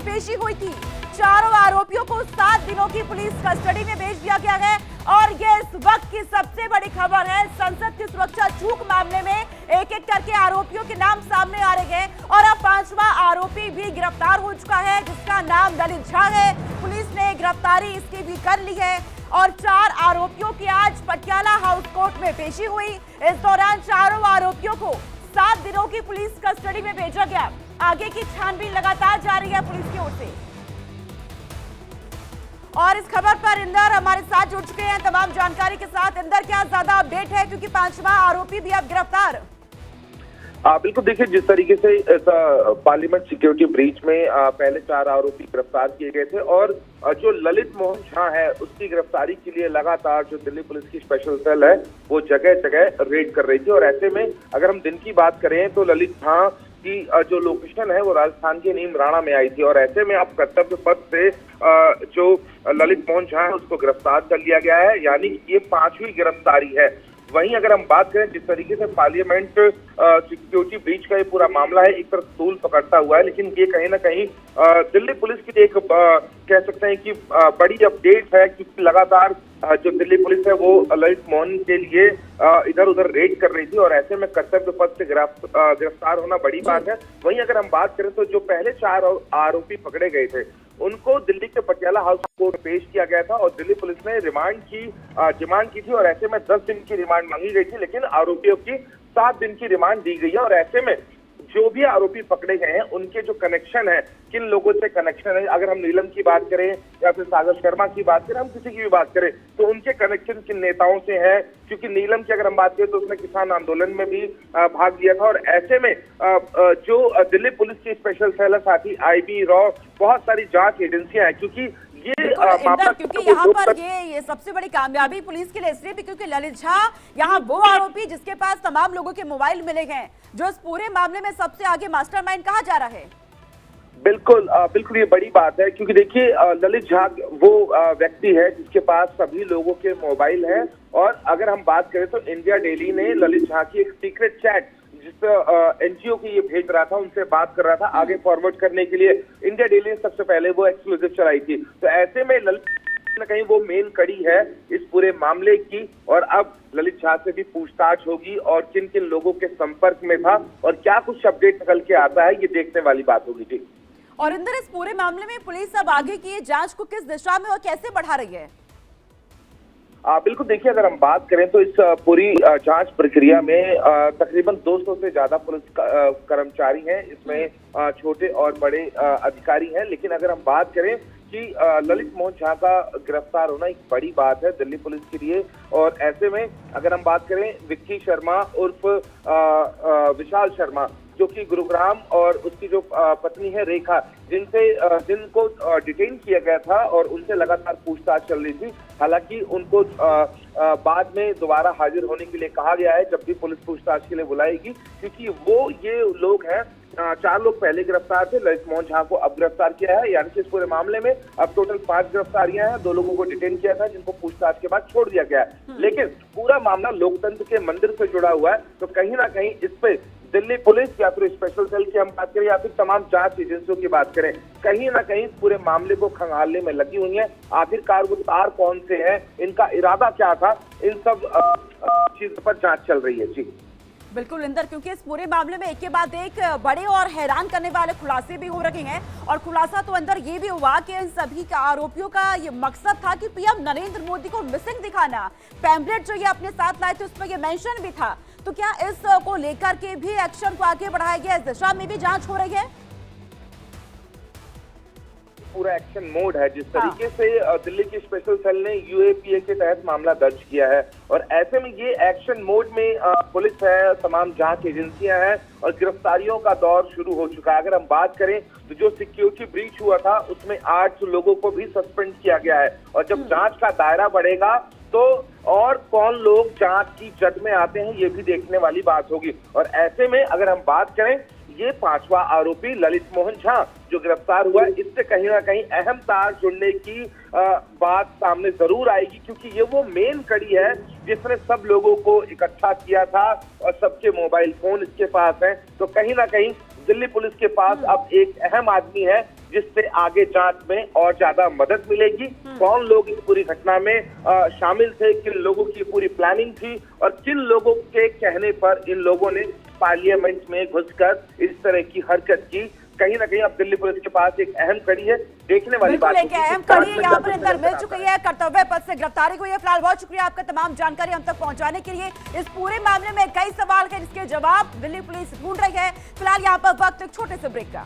पेशी हुई थी। चारों आरोपियों को 7 दिनों की पुलिस कस्टडी में भेज दिया गया है और ये इस वक्त की सबसे बड़ी खबर है। संसद की सुरक्षा चूक मामले में एक एक करके आरोपियों के नाम सामने आ रहे हैं और अब 5वां आरोपी भी गिरफ्तार हो चुका है, जिसका नाम ललित झा है। पुलिस ने गिरफ्तारी इसकी भी कर ली है और 4 आरोपियों की आज पटियाला हाउस कोर्ट में पेशी हुई। इस दौरान चारों आरोपियों को 7 दिनों की पुलिस कस्टडी में भेजा गया। आगे की छानबीन लगातार जारी है पुलिस की ओर से। और इस खबर पर इंदर हमारे साथ जुड़ चुके हैं तमाम जानकारी के साथ। इंदर, क्या ज्यादा अपडेट है, क्योंकि 5वां आरोपी भी अब गिरफ्तार? बिल्कुल, देखिए जिस तरीके से पार्लियामेंट सिक्योरिटी ब्रीच में पहले 4 आरोपी गिरफ्तार किए गए थे और जो ललित मोहन झा है उसकी गिरफ्तारी के लिए लगातार जो दिल्ली पुलिस की स्पेशल सेल है वो जगह जगह रेड कर रही थी। और ऐसे में अगर हम दिन की बात करें तो ललित झा की जो लोकेशन है वो राजस्थान के नीमराणा में आई थी और ऐसे में अब कर्तव्य पथ से जो ललित मोहन झा है उसको गिरफ्तार कर लिया गया है, यानी ये 5वीं गिरफ्तारी है। वहीं अगर हम बात करें जिस तरीके से पार्लियामेंट सिक्योरिटी ब्रीच का ये पूरा मामला है एक तरफ तूल पकड़ता हुआ है, लेकिन ये कहीं ना कहीं दिल्ली पुलिस की एक कह सकते हैं कि बड़ी अपडेट है, क्योंकि लगातार जो दिल्ली पुलिस है वो ललित मोहन के लिए इधर उधर रेड कर रही थी और ऐसे में कर्तव्य पथ से गिरफ्तार होना बड़ी बात है। वहीं अगर हम बात करें तो जो पहले 4 आरोपी पकड़े गए थे उनको दिल्ली के पटियाला हाउस कोर्ट में पेश किया गया था और दिल्ली पुलिस ने रिमांड की डिमांड की थी और ऐसे में 10 दिन की रिमांड मांगी गई थी, लेकिन आरोपियों की 7 दिन की रिमांड दी गई है। और ऐसे में जो भी आरोपी पकड़े गए हैं उनके जो कनेक्शन है, किन लोगों से कनेक्शन है, अगर हम नीलम की बात करें या फिर सागर शर्मा की बात करें, हम किसी की भी बात करें तो उनके कनेक्शन किन नेताओं से है, क्योंकि नीलम की अगर हम बात करें तो उसने किसान आंदोलन में भी भाग लिया था। और ऐसे में जो दिल्ली पुलिस की स्पेशल सेल है, साथ ही IB, रॉ, बहुत सारी जांच एजेंसियां हैं, क्योंकि क्योंकि यहाँ पर ये सबसे बड़ी कामयाबी पुलिस के लिए इसलिए भी क्योंकि ललित झा यहाँ वो आरोपी जिसके पास तमाम लोगों के मोबाइल मिले हैं, जो इस पूरे मामले में सबसे आगे मास्टरमाइंड कहा जा रहा है। बिल्कुल बिल्कुल ये बड़ी बात है, क्योंकि देखिए ललित झा वो व्यक्ति है जिसके पास सभी लोगों के मोबाइल हैं। और अगर हम बात करें तो इंडिया डेली ने ललित झा की एक सीक्रेट चैट जिस पर NGO की ये भेज रहा था, उनसे बात कर रहा था आगे फॉरवर्ड करने के लिए, इंडिया डेली ने सबसे पहले वो एक्सक्लूसिव चलाई थी। तो ऐसे में ललित कहीं वो मेन कड़ी है इस पूरे मामले की और अब ललित झा से भी पूछताछ होगी और किन किन लोगों के संपर्क में था और क्या कुछ अपडेट निकल के आता है, ये देखने वाली बात होगी। जी और इंदर, इस पूरे मामले में पुलिस अब आगे की जांच को किस दिशा में और कैसे बढ़ा रही है? बिल्कुल, देखिए अगर हम बात करें तो इस पूरी जांच प्रक्रिया में तकरीबन 200 से ज्यादा पुलिस कर्मचारी हैं, इसमें छोटे और बड़े अधिकारी हैं। लेकिन अगर हम बात करें कि ललित मोहन झा का गिरफ्तार होना एक बड़ी बात है दिल्ली पुलिस के लिए और ऐसे में अगर हम बात करें विक्की शर्मा उर्फ विशाल शर्मा जो कि गुरुग्राम और उसकी जो पत्नी है रेखा, जिनको डिटेन किया गया था और उनसे लगातार पूछताछ चल रही थी। हालांकि उनको बाद में दोबारा हाजिर होने के लिए कहा गया है जब भी पुलिस पूछताछ के लिए बुलाएगी, क्योंकि वो ये लोग हैं 4 लोग पहले गिरफ्तार थे, ललित मोहन झा को अब गिरफ्तार किया है, यानी कि इस पूरे मामले में अब टोटल 5 गिरफ्तारियां हैं। 2 लोगों को डिटेन किया था जिनको पूछताछ के बाद छोड़ दिया गया है। लेकिन पूरा मामला लोकतंत्र के मंदिर से जुड़ा हुआ है, तो कहीं ना कहीं इस पे दिल्ली पुलिस या फिर स्पेशल सेल की हम बात करें या फिर तमाम जांच एजेंसियों की बात करें, कहीं ना कहीं पूरे मामले को खंगालने में लगी हुई है। आखिरकार वो तार कौन से हैं, इनका इरादा क्या था, इन सब चीजों पर जांच चल रही है। जी बिल्कुल इंदर, क्योंकि इस पूरे मामले में एक के बाद एक बड़े और हैरान करने वाले खुलासे भी हो रहे हैं और खुलासा तो अंदर ये भी हुआ कि इन सभी का आरोपियों का ये मकसद था कि PM नरेंद्र मोदी को मिसिंग दिखाना। पैम्पलेट जो ये अपने साथ लाए थे उसमें ये मेंशन भी था। तो क्या इस को लेकर के भी एक्शन को आगे बढ़ाया गया, इस दिशा में भी जांच हो रही है? पूरा एक्शन मोड है। जिस तरीके से दिल्ली की स्पेशल सेल ने UAPA के तहत मामला दर्ज किया है और ऐसे में ये एक्शन मोड में पुलिस है, तमाम जांच एजेंसियां हैं और गिरफ्तारियों का दौर शुरू हो चुका है। अगर हम बात करें तो जो सिक्योरिटी ब्रीच हुआ था उसमें 8 लोगों को भी सस्पेंड किया गया है और जब जांच का दायरा बढ़ेगा तो और कौन लोग जांच की जद में आते हैं ये भी देखने वाली बात होगी। और ऐसे में अगर हम बात करें ये 5वां आरोपी ललित मोहन झा जो गिरफ्तार हुआ है, इससे कहीं ना कहीं अहम तार जुड़ने की बात सामने जरूर आएगी, क्योंकि ये वो मेन कड़ी है जिसने सब लोगों को इकट्ठा किया था और सबके मोबाइल फोन इसके पास हैं। तो कहीं ना कहीं दिल्ली पुलिस के पास अब एक अहम आदमी है जिससे आगे जांच में और ज्यादा मदद मिलेगी। कौन लोग इस पूरी घटना में शामिल थे, किन लोगों की पूरी प्लानिंग थी और किन लोगों के कहने पर इन लोगों ने पार्लियामेंट में घुसकर इस तरह की हरकत की, कहीं ना कहीं अब दिल्ली पुलिस के पास एक अहम कड़ी है। देखने वाली बात एक अहम कड़ी यहाँ पर अंदर मिल चुकी है, कर्तव्य पथ से गिरफ्तारी हुई है। फिलहाल बहुत शुक्रिया आपका तमाम जानकारी हम तक पहुंचाने के लिए। इस पूरे मामले में कई सवाल है जिसके जवाब दिल्ली पुलिस ढूंढ रही है। फिलहाल यहाँ पर वक्त एक छोटे से ब्रेक का।